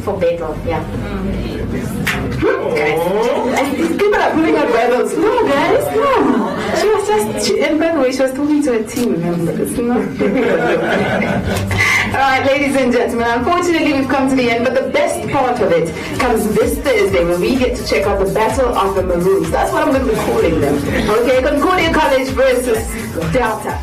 for battle, yeah. Guys, these people are pulling out battles. No, guys, no. She was just, and by the way, she was talking to a team members. No. All right, ladies and gentlemen, unfortunately we've come to the end, but the best part of it comes this Thursday when we get to check out the Battle of the Maroons. That's what I'm going to be calling them. Okay, Concordia College versus Delta.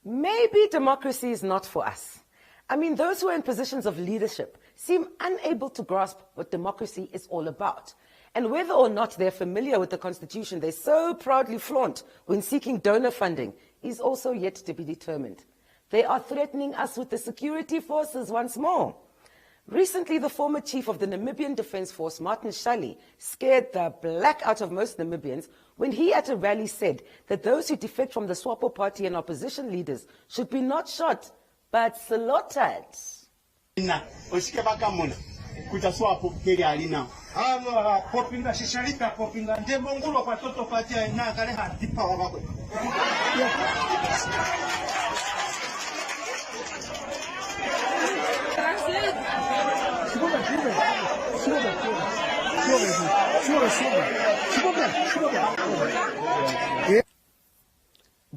Maybe democracy is not for us. I mean, those who are in positions of leadership seem unable to grasp what democracy is all about. And whether or not they're familiar with the Constitution they so proudly flaunt when seeking donor funding is also yet to be determined. They are threatening us with the security forces once more. Recently, the former chief of the Namibian Defence Force, Martin Shali, scared the black out of most Namibians when he at a rally said that those who defect from the SWAPO party and opposition leaders should be not shot, but slaughtered.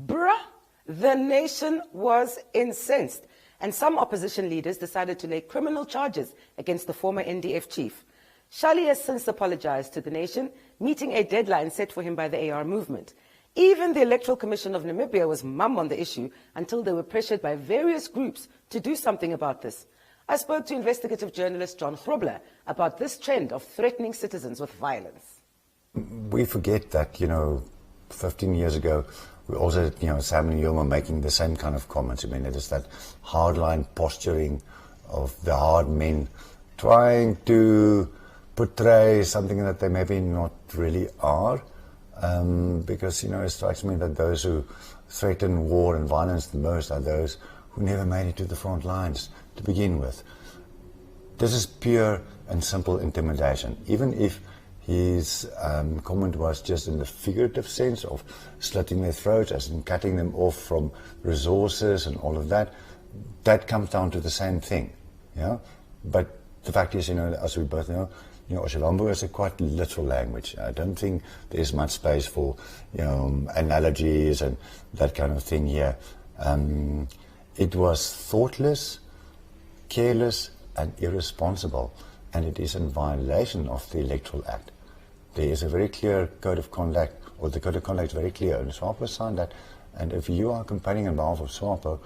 Bruh, the nation was incensed, and some opposition leaders decided to lay criminal charges against the former NDF chief. Shali has since apologized to the nation, meeting a deadline set for him by the AR movement. Even the Electoral Commission of Namibia was mum on the issue until they were pressured by various groups to do something about this. I spoke to investigative journalist John Grobler about this trend of threatening citizens with violence. We forget that, 15 years ago, we also, Sam and Yoma making the same kind of comments. I mean, it is that hardline posturing of the hard men trying to portray something that they maybe not really are. Because, it strikes me that those who threaten war and violence the most are those who never made it to the front lines to begin with. This is pure and simple intimidation. Even if his comment was just in the figurative sense of slitting their throats, as in cutting them off from resources and all of that, that comes down to the same thing. Yeah? But the fact is, as we both know, Oshilambo is a quite literal language. I don't think there's much space for, analogies and that kind of thing here. It was thoughtless, careless, and irresponsible, and it is in violation of the Electoral Act. There is a very clear code of conduct, or the code of conduct is very clear, and SWAPO signed that, and if you are campaigning on behalf of SWAPO,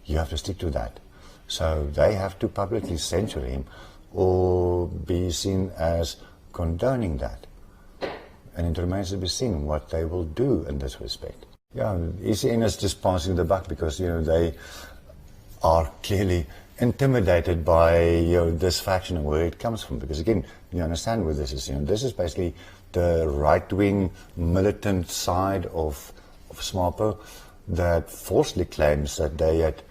you have to stick to that. So they have to publicly censure him or be seen as condoning that. And it remains to be seen what they will do in this respect. Yeah, ECN is just passing the buck because, they are clearly intimidated by this faction and where it comes from. Because again, you understand where this is. This is basically the right-wing militant side of SWAPO that falsely claims that they had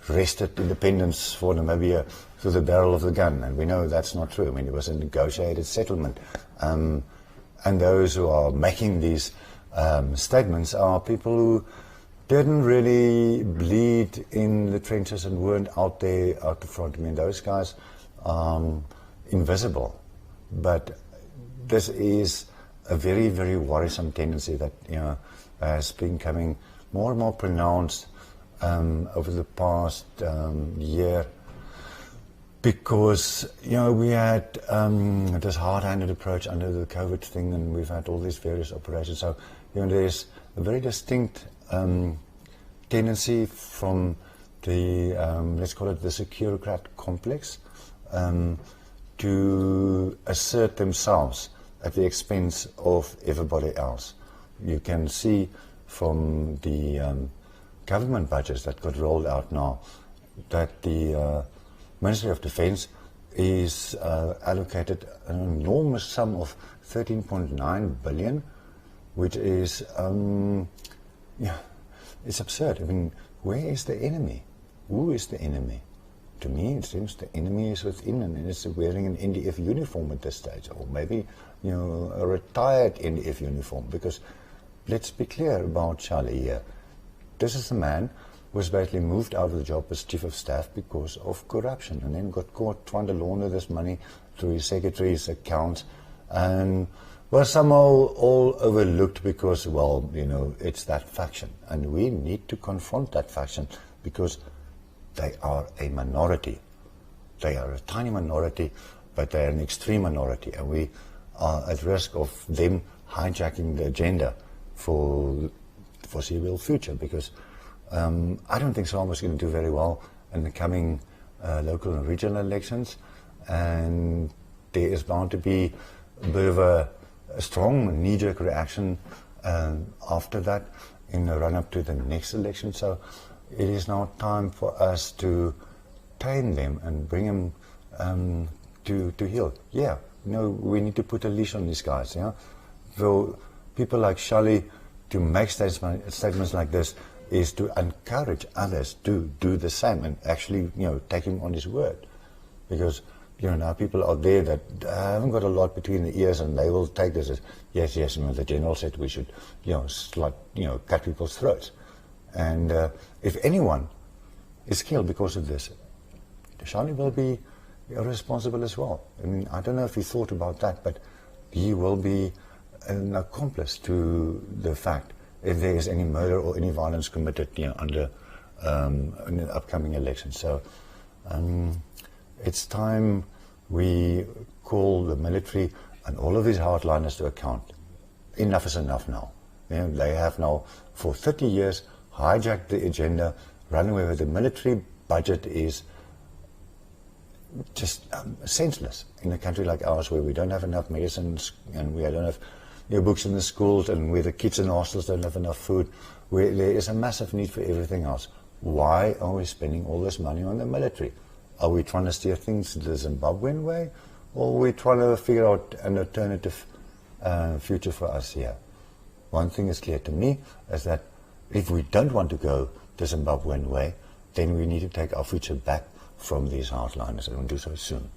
wrested independence for Namibia through the barrel of the gun, and we know that's not true. I mean, it was a negotiated settlement, and those who are making these statements are people who didn't really bleed in the trenches and weren't out there, out the front. I mean, those guys are invisible. But this is a very, very worrisome tendency that, has been becoming more and more pronounced over the past year. Because, we had this hard-handed approach under the COVID thing, and we've had all these various operations. So, there's a very distinct tendency from the, let's call it the securocrat complex, to assert themselves at the expense of everybody else. you can see from the government budgets that got rolled out now that the Ministry of Defence is allocated an enormous sum of 13.9 billion, which is, it's absurd. I mean, where is the enemy? Who is the enemy? To me, it seems the enemy is within, and it's wearing an NDF uniform at this stage, or maybe, a retired NDF uniform. Because let's be clear about Charlie here. This is the man who was basically moved out of the job as Chief of Staff because of corruption, and then got caught trying to launder this money through his secretary's accounts, and was somehow all overlooked because, well, it's that faction. And we need to confront that faction because they are a minority. They are a tiny minority, but they are an extreme minority, and we are at risk of them hijacking the agenda for the foreseeable future, because I don't think Samoa is going to do very well in the coming local and regional elections, and there is bound to be a bit of a strong knee-jerk reaction after that in the run-up to the next election. So it is now time for us to tame them and bring them to heel. Yeah, we need to put a leash on these guys. Yeah, so people like Shali to make statements like this is to encourage others to do the same and actually, take him on his word, because now people out there that haven't got a lot between the ears, and they will take this as yes, the general said we should, cut people's throats. And if anyone is killed because of this, Shani will be responsible as well. I mean, I don't know if he thought about that, but he will be an accomplice to the fact if there is any murder or any violence committed, under in the upcoming election. So it's time we call the military and all of these hardliners to account. Enough is enough now. They have now, for 30 years, hijacked the agenda, run away with the military budget is just senseless in a country like ours, where we don't have enough medicines and we don't have books in the schools, and where the kids in hostels don't have enough food, where there is a massive need for everything else. Why are we spending all this money on the military? Are we trying to steer things the Zimbabwean way, or are we trying to figure out an alternative future for us here? One thing is clear to me, is that if we don't want to go the Zimbabwean way, then we need to take our future back from these hardliners, and we'll do so soon.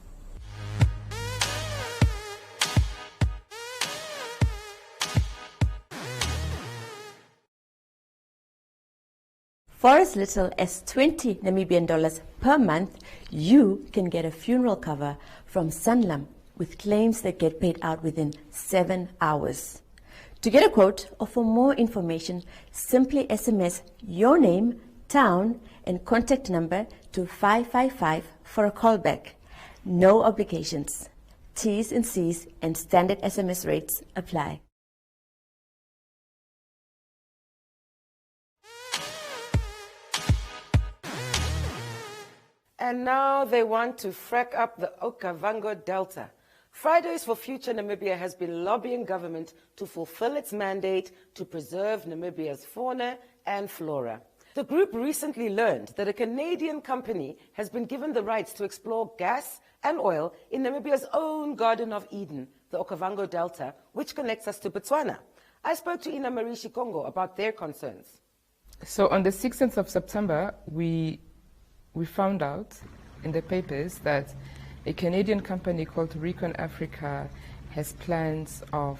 For as little as 20 Namibian dollars per month, you can get a funeral cover from Sanlam with claims that get paid out within 7 hours. To get a quote or for more information, simply SMS your name, town, and contact number to 555 for a callback. No obligations. T's and C's and standard SMS rates apply. And now they want to frack up the Okavango Delta. Fridays for Future Namibia has been lobbying government to fulfill its mandate to preserve Namibia's fauna and flora. The group recently learned that a Canadian company has been given the rights to explore gas and oil in Namibia's own Garden of Eden, the Okavango Delta, which connects us to Botswana. I spoke to Ina Marie Shikongo about their concerns. So on the 16th of September, we found out in the papers that a Canadian company called Recon Africa has plans of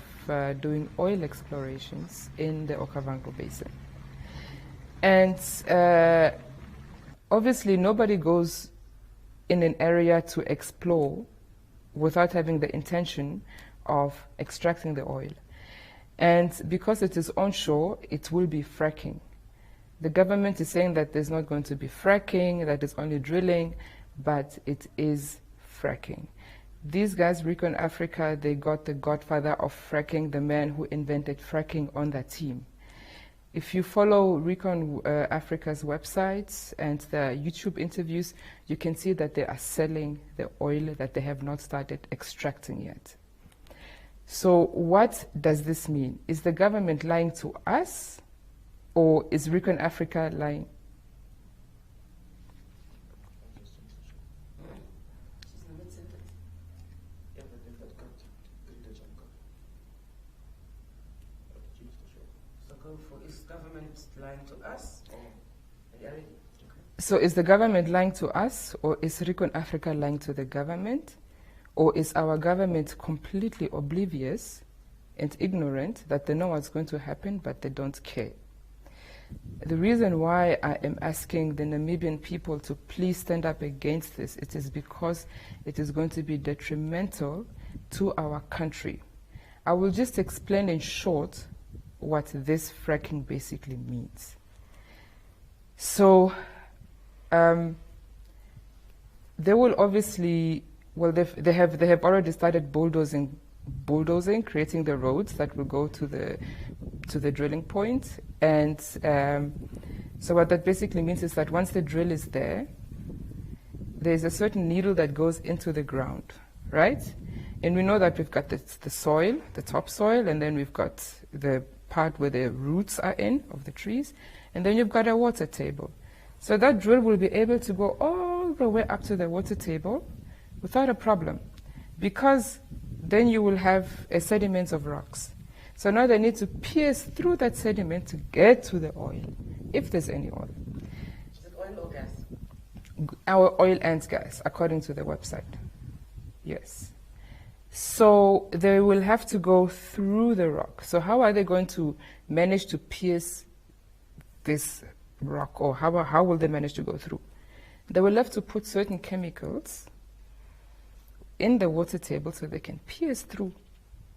doing oil explorations in the Okavango Basin. And obviously nobody goes in an area to explore without having the intention of extracting the oil. And because it is onshore, it will be fracking. The government is saying that there's not going to be fracking, that it's only drilling, but it is fracking. These guys, Recon Africa, they got the godfather of fracking, the man who invented fracking, on that team. If you follow Recon Africa's websites and the YouTube interviews, you can see that they are selling the oil that they have not started extracting yet. So what does this mean? Is the government lying to us, or is Recon Africa lying? Is government lying to us? So is the government lying to us, or is Recon Africa lying to the government? Or is our government completely oblivious and ignorant that they know what's going to happen, but they don't care? The reason why I am asking the Namibian people to please stand up against this, it is because it is going to be detrimental to our country. I will just explain in short what this fracking basically means. So they will obviously, well, they have already started bulldozing, creating the roads that will go to the drilling point. And so what that basically means is that once the drill is there, there's a certain needle that goes into the ground, right? And we know that we've got the soil, the topsoil, and then we've got the part where the roots are in of the trees, and then you've got a water table. So that drill will be able to go all the way up to the water table without a problem, because then you will have a sediment of rocks. So now they need to pierce through that sediment to get to the oil, if there's any oil. Is it oil or gas? Our oil and gas, according to the website. Yes. So they will have to go through the rock. So how are they going to manage to pierce this rock, or how will they manage to go through? They will have to put certain chemicals in the water table so they can pierce through,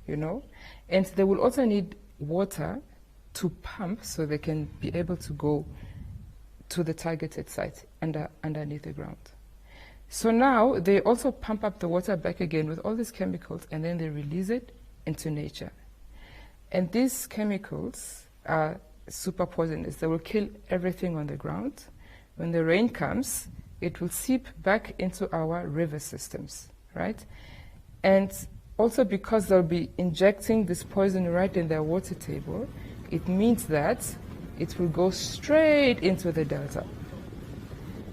you know. And they will also need water to pump so they can be able to go to the targeted site underneath the ground. So now they also pump up the water back again with all these chemicals, and then they release it into nature. And these chemicals are super poisonous. They will kill everything on the ground. When the rain comes, it will seep back into our river systems, right? And also because they'll be injecting this poison right in their water table, it means that it will go straight into the delta.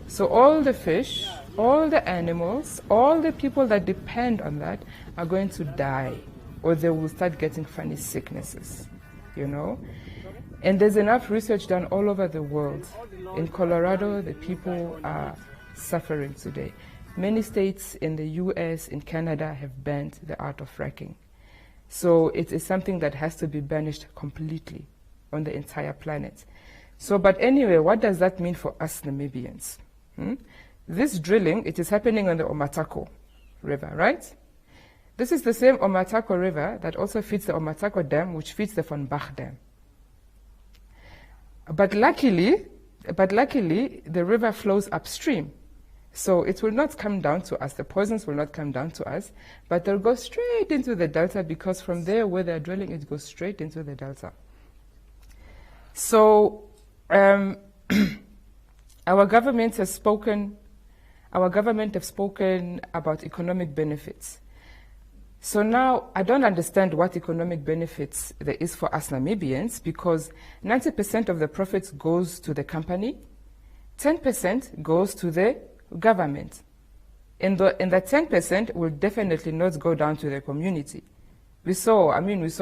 So all the fish, all the animals, all the people that depend on that are going to die, or they will start getting funny sicknesses, you know? And there's enough research done all over the world. In Colorado, the people are suffering today. Many states in the US, in Canada, have banned the art of fracking. So it is something that has to be banished completely on the entire planet. So, but anyway, what does that mean for us Namibians? This drilling, it is happening on the Omatako River, right? This is the same Omatako River that also feeds the Omatako Dam, which feeds the Von Bach Dam. But luckily, the river flows upstream. So it will not come down to us. The poisons will not come down to us, but they'll go straight into the delta, because from there where they're drilling, it goes straight into the delta. So our government has spoken about economic benefits. So now I don't understand what economic benefits there is for us Namibians, because 90% of the profits goes to the company, 10% goes to the government. And that 10% will definitely not go down to the community. We saw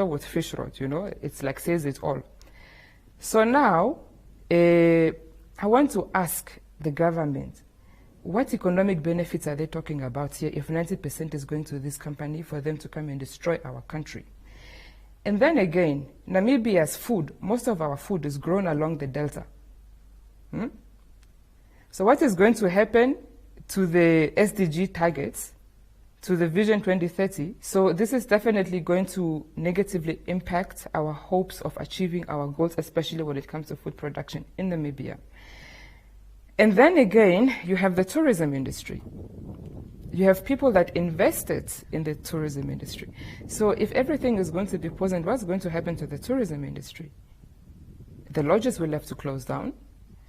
with Fish Road, you know, it's like says it all. So now I want to ask the government, what economic benefits are they talking about here if 90% is going to this company for them to come and destroy our country? And then again, Namibia's food, most of our food is grown along the delta. So what is going to happen to the SDG targets, to the Vision 2030? So this is definitely going to negatively impact our hopes of achieving our goals, especially when it comes to food production in Namibia. And then again, you have the tourism industry. You have people that invested in the tourism industry. So if everything is going to be poisoned, what's going to happen to the tourism industry? The lodges will have to close down,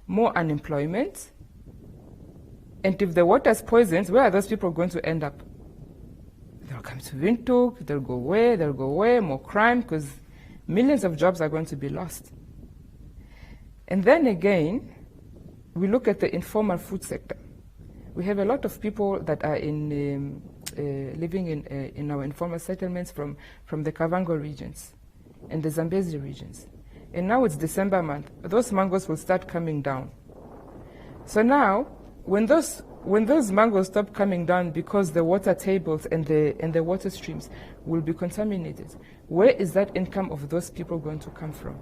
more unemployment. And if the water is poisoned, where are those people going to end up? They'll come to Windhoek, they'll go where, more crime, because millions of jobs are going to be lost. And then again, we look at the informal food sector. We have a lot of people that are living in our informal settlements from the Kavango regions and the Zambezi regions. And now it's December month. Those mangoes will start coming down. So now, when those mangoes stop coming down because the water tables and the water streams will be contaminated, where is that income of those people going to come from?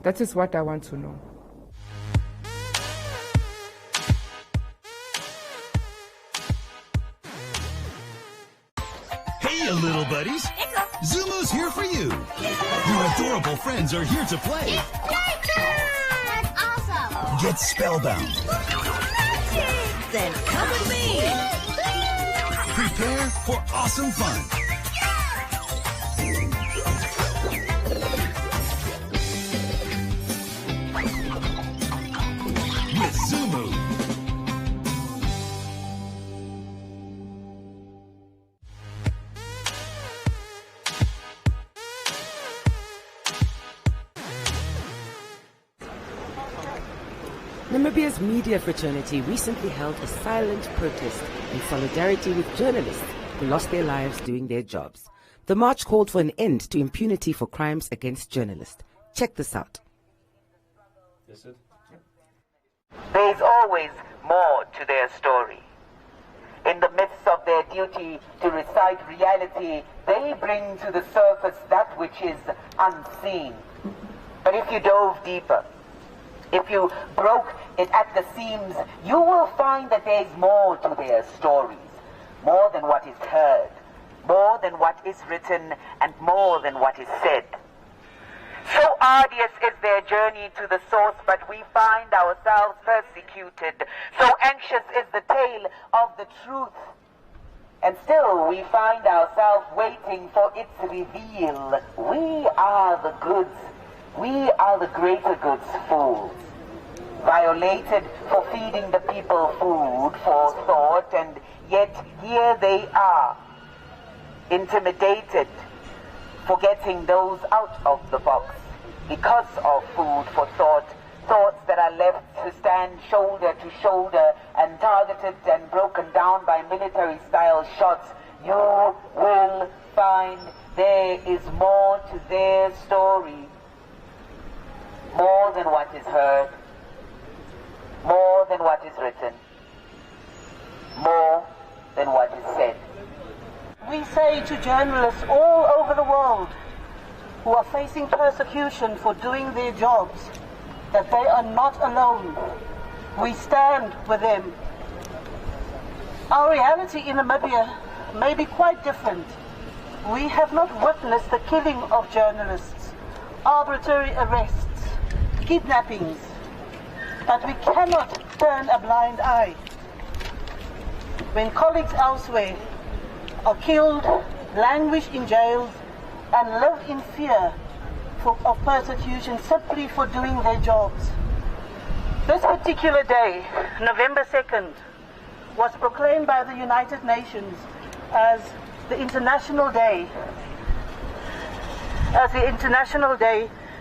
That is what I want to know. Hey, little buddies. Zumu's here for you. Your adorable friends are here to play. That's awesome. Get spellbound. Then come with me. Prepare for awesome fun. With Zumu. Namibia's media fraternity recently held a silent protest in solidarity with journalists who lost their lives doing their jobs. The march called for an end to impunity for crimes against journalists. Check this out. There is always more to their story. In the midst of their duty to recite reality, they bring to the surface that which is unseen. But if you dove deeper, if you broke it at the seams, you will find that there is more to their stories, more than what is heard, more than what is written, and more than what is said. So arduous is their journey to the source, but we find ourselves persecuted. So anxious is the tale of the truth, and still we find ourselves waiting for its reveal. We are the goods. We are the greater goods fools, violated for feeding the people food for thought, and yet here they are, intimidated, forgetting those out of the box because of food for thought, thoughts that are left to stand shoulder to shoulder and targeted and broken down by military-style shots. You will find there is more to their story, more than what is heard, more than what is written, more than what is said. We say to journalists all over the world who are facing persecution for doing their jobs that they are not alone. We stand with them. Our reality in Namibia may be quite different. We have not witnessed the killing of journalists, arbitrary arrests, kidnappings, but we cannot turn a blind eye. When colleagues elsewhere are killed, languish in jails, and live in fear of persecution simply for doing their jobs. This particular day, November 2nd, was proclaimed by the United Nations as the International Day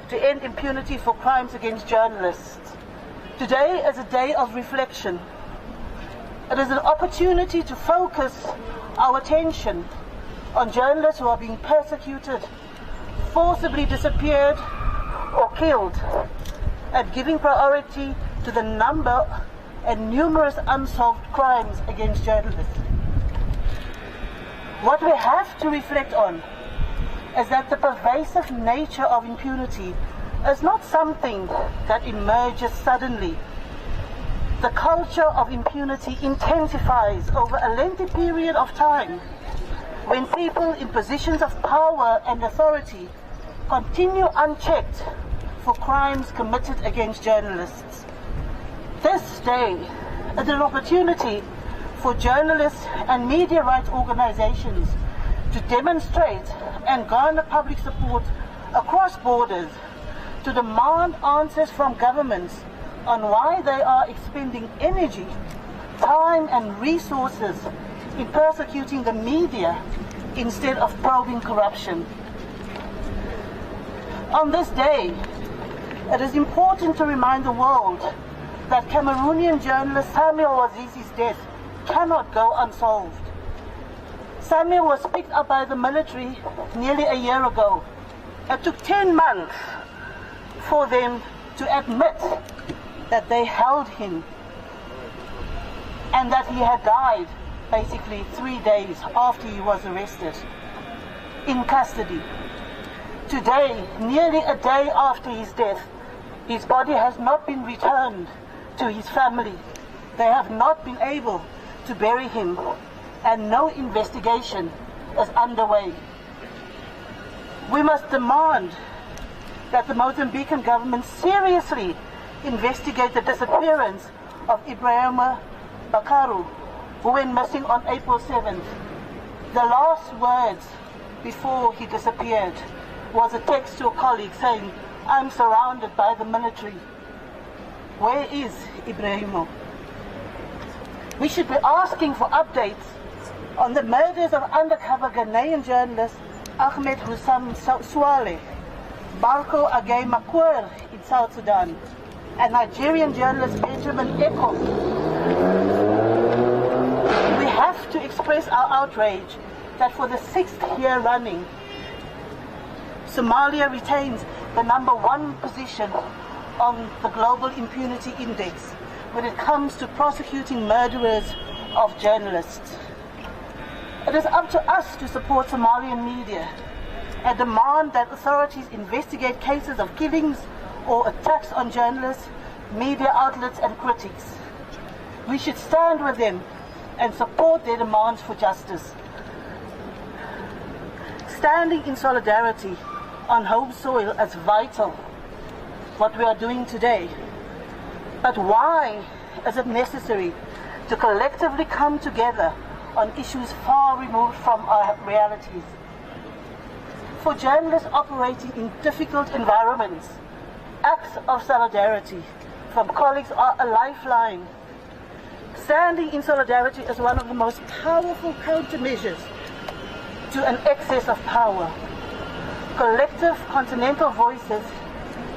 to end impunity for crimes against journalists. Today is a day of reflection. It is an opportunity to focus our attention on journalists who are being persecuted, forcibly disappeared or killed, and giving priority to the number and numerous unsolved crimes against journalists. What we have to reflect on is that the pervasive nature of impunity is not something that emerges suddenly. The culture of impunity intensifies over a lengthy period of time when people in positions of power and authority continue unchecked for crimes committed against journalists. This day is an opportunity for journalists and media rights organizations to demonstrate and garner public support across borders, to demand answers from governments on why they are expending energy, time and resources in persecuting the media instead of probing corruption. On this day, it is important to remind the world that Cameroonian journalist Samuel Wazizi's death cannot go unsolved. Samuel was picked up by the military nearly a year ago. It took 10 months for them to admit that they held him and that he had died basically 3 days after he was arrested in custody. Today, nearly a day after his death, his body has not been returned to his family. They have not been able to bury him, and no investigation is underway. We must demand that the Mozambican government seriously investigate the disappearance of Ibrahima Bakaru, who went missing on April 7th. The last words before he disappeared was a text to a colleague saying, "I'm surrounded by the military." Where is Ibrahima? We should be asking for updates on the murders of undercover Ghanaian journalist Ahmed Hussam Swale, Barko Agay Makur in South Sudan, and Nigerian journalist Benjamin Eko. We have to express our outrage that for the 6th year running, Somalia retains the #1 position on the Global Impunity Index when it comes to prosecuting murderers of journalists. It is up to us to support Somalian media and demand that authorities investigate cases of killings or attacks on journalists, media outlets and critics. We should stand with them and support their demands for justice. Standing in solidarity on home soil is vital, what we are doing today. But why is it necessary to collectively come together on issues far removed from our realities? For journalists operating in difficult environments, acts of solidarity from colleagues are a lifeline. Standing in solidarity is one of the most powerful countermeasures to an excess of power. Collective continental voices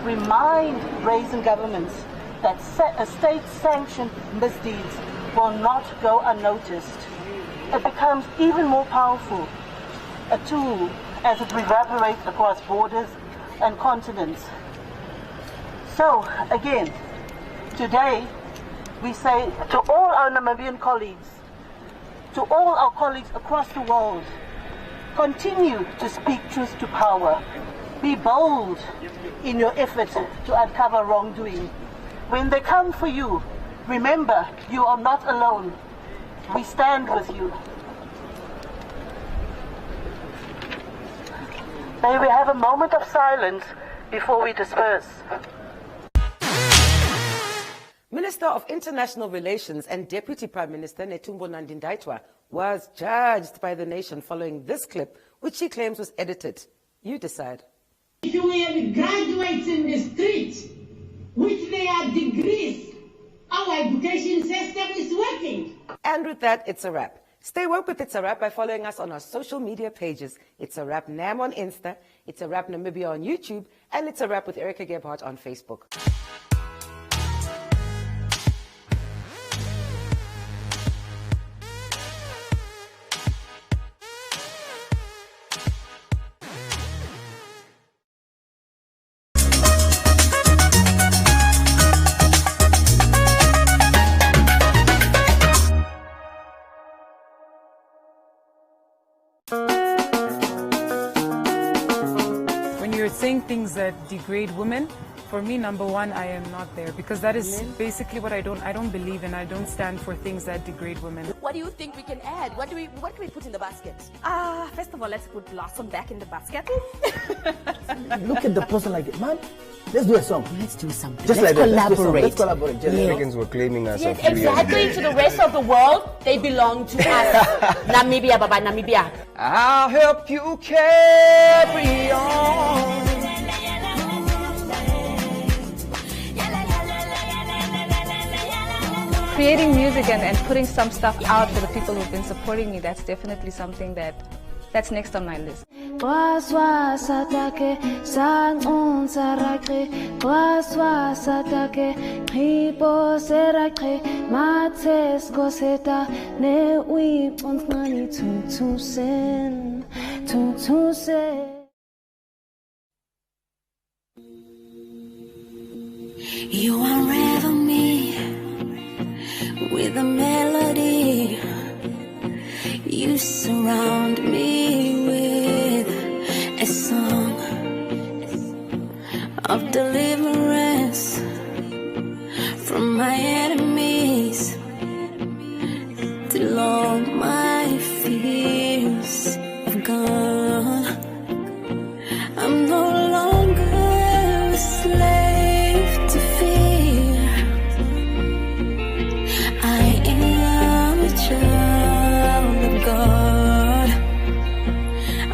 remind brazen governments that state-sanctioned misdeeds will not go unnoticed. It becomes even more powerful, a tool as it reverberates across borders and continents. So, again, today we say to all our Namibian colleagues, to all our colleagues across the world, continue to speak truth to power. Be bold in your effort to uncover wrongdoing. When they come for you, remember you are not alone. We stand with you. May we have a moment of silence before we disperse. Minister of International Relations and Deputy Prime Minister Netumbo Nandi-Ndaitwah was judged by the nation following this clip, which she claims was edited. You decide. If you have graduates in the street, which they are degrees, our education system is working. And with that, it's a wrap. Stay woke with It's a Wrap by following us on our social media pages. It's a Wrap NAM on Insta, It's a Wrap Namibia on YouTube, and It's a Wrap with Erica Gebhardt on Facebook. When you're saying things that degrade women, for me, number one, I am not there, because that is basically what I don't believe in. I don't stand for things that degrade women. What do you think we can add? What can we put in the basket? First of all, let's put Blossom back in the basket. Look at the person like, man, let's do a song. Let's do something. Just let's like collaborate. Let's collaborate. The Africans were claiming us. Yes, exactly. To the rest of the world, they belong to us. Namibia, bye-bye, Namibia. I'll help you carry on. creating music and putting some stuff out for the people who've been supporting me, that's definitely something that's next on my list. You unravel me with a melody. You surround me with a song of deliverance from my enemies, till all my fears have gone. I'm no longer a slave to fear. I am a child of God.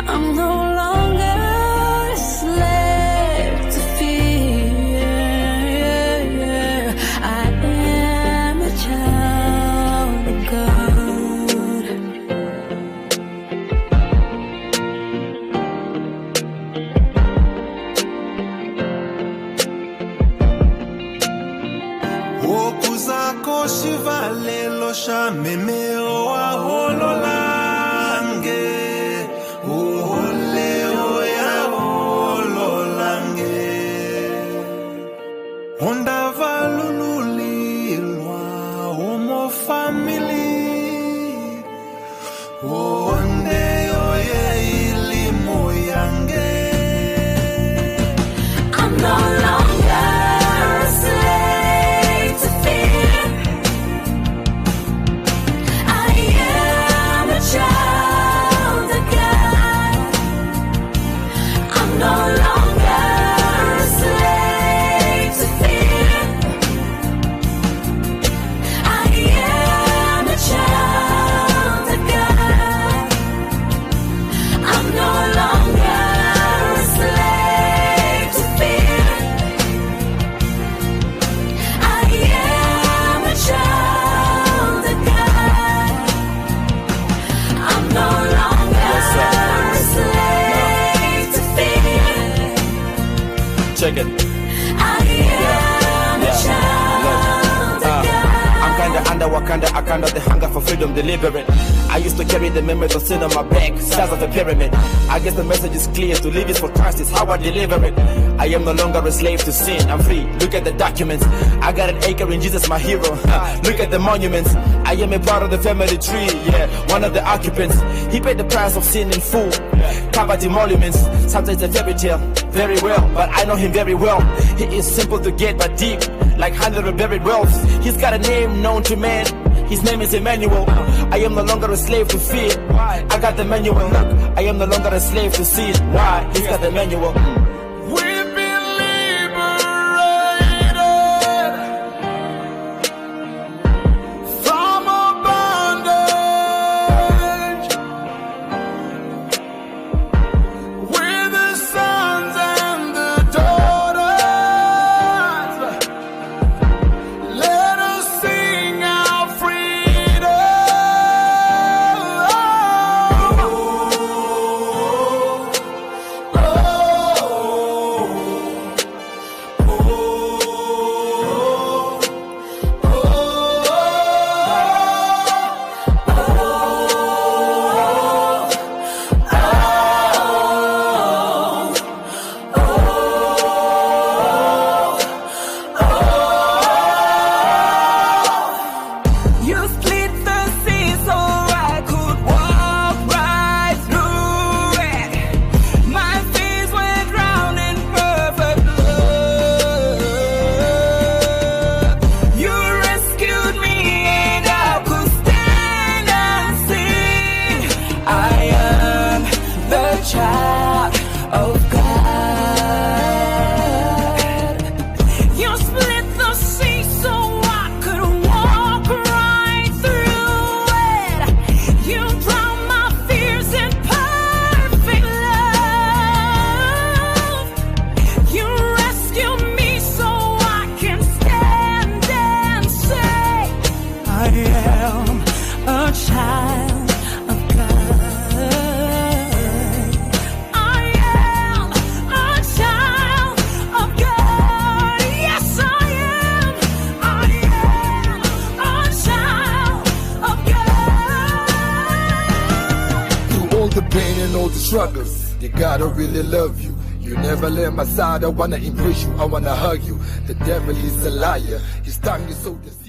I'm no longer a slave to fear. I am a child of God. Okuzako shivalelo shamemeo ahololange. Oleo ya hololange. Onda valululilwa homo family. Onde oye ilimo yange. I'm no longer a slave to fear. I am a child of God. I'm no longer a slave to fear. I am a child of God. I'm no longer a slave to fear. I am a child of God. I'm no longer a slave to fear. Check it. I am a child of God. I'm kinda under Wakanda, I kind of the hunger for freedom deliberate. I used to carry the memories of sin on my back, size of a pyramid. I guess the message is clear, to live is for Christ, is how I deliver it. I am no longer a slave to sin, I'm free, look at the documents. I got an acre in Jesus, my hero, look at the monuments. I am a part of the family tree, yeah, one of the occupants. He paid the price of sin in full, covered emoluments. Sometimes a fairy tale, very well, but I know him very well. He is simple to get, but deep, like 100 buried wells. He's got a name known to man, his name is Emmanuel. I am no longer a slave to fear. I got the manual. Look, I am no longer a slave to sin. Why? He's got the manual. We've been liberated from a bondage. We're the sons and the daughters. Let us sing our freedom. Oh, oh, the pain and all the struggles. They gotta really love you. You never let my side. I wanna embrace you. I wanna hug you. The devil is a liar. His tongue is so deceitful.